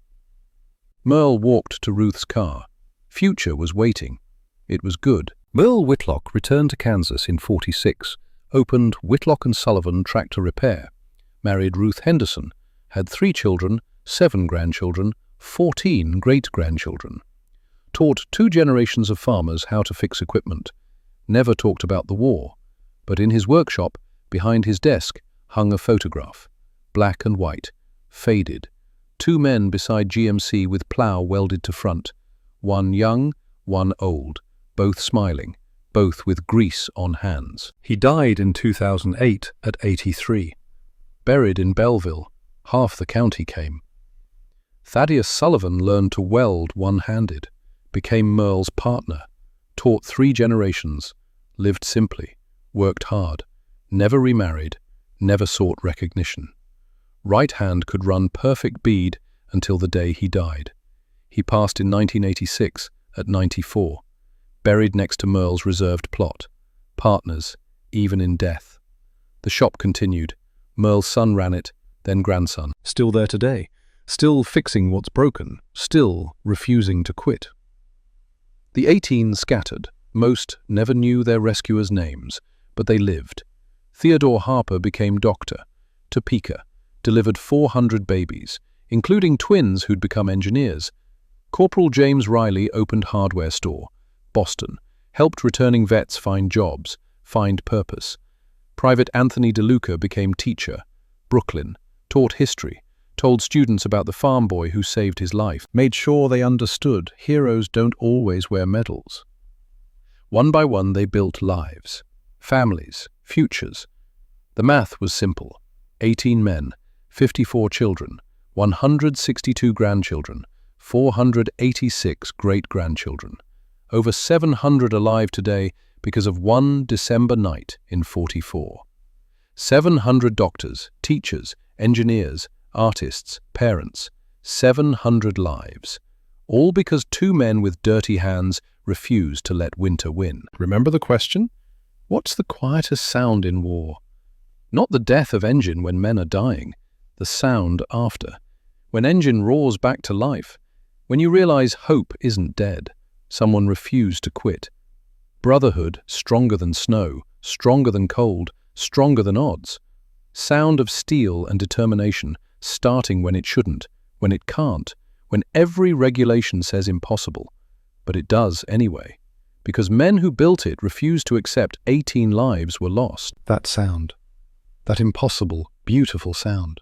Merle walked to Ruth's car. Future was waiting. It was good. Merle Whitlock returned to Kansas in '46, opened Whitlock & Sullivan Tractor Repair, married Ruth Henderson, had 3 children, 7 grandchildren, 14 great-grandchildren. Taught 2 generations of farmers how to fix equipment. Never talked about the war, but in his workshop, behind his desk, hung a photograph. Black and white, faded. 2 men beside GMC with plow welded to front. One young, one old, both smiling, both with grease on hands. He died in 2008 at 83. Buried in Belleville, half the county came. Thaddeus Sullivan learned to weld one-handed, became Merle's partner, taught 3 generations, lived simply, worked hard, never remarried, never sought recognition. Right hand could run perfect bead until the day he died. He passed in 1986 at 94, buried next to Merle's reserved plot. Partners, even in death. The shop continued. Merle's son ran it, then grandson. Still there today, still fixing what's broken, still refusing to quit. The 18 scattered. Most never knew their rescuers' names, but they lived. Theodore Harper became doctor. Topeka delivered 400 babies, including twins who'd become engineers. Corporal James Riley opened hardware store. Boston helped returning vets find jobs, find purpose. Private Anthony DeLuca became teacher. Brooklyn taught history, told students about the farm boy who saved his life, made sure they understood heroes don't always wear medals. One by one, they built lives, families, futures. The math was simple: 18 men, 54 children, 162 grandchildren, 486 great-grandchildren. Over 700 alive today because of one December night in '44. 700 doctors, teachers, engineers, artists, parents. 700 lives. All because two men with dirty hands refused to let winter win. Remember the question? What's the quietest sound in war? Not the death of engine when men are dying, the sound after. When engine roars back to life. When you realize hope isn't dead. Someone refused to quit. Brotherhood, stronger than snow, stronger than cold, stronger than odds. Sound of steel and determination, starting when it shouldn't, when it can't, when every regulation says impossible. But it does anyway, because men who built it refused to accept 18 lives were lost. That sound, that impossible, beautiful sound.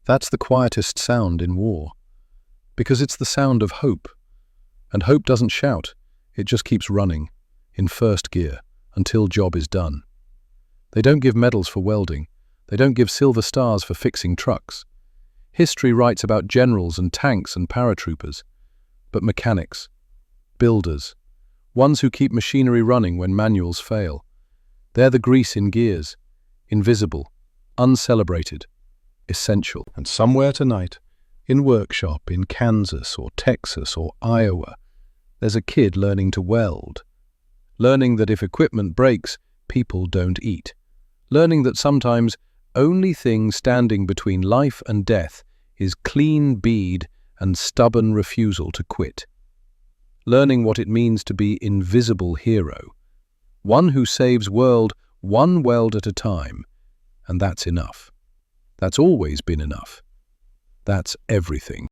That's the quietest sound in war, because it's the sound of hope. And hope doesn't shout, it just keeps running, in first gear, until job is done. They don't give medals for welding, they don't give silver stars for fixing trucks. History writes about generals and tanks and paratroopers, but mechanics, builders, ones who keep machinery running when manuals fail. They're the grease in gears, invisible, uncelebrated, essential. And somewhere tonight, in workshop in Kansas or Texas or Iowa, there's a kid learning to weld, learning that if equipment breaks, people don't eat, learning that sometimes only thing standing between life and death is clean bead and stubborn refusal to quit, learning what it means to be invisible hero, one who saves world one weld at a time, and that's enough. That's always been enough. That's everything.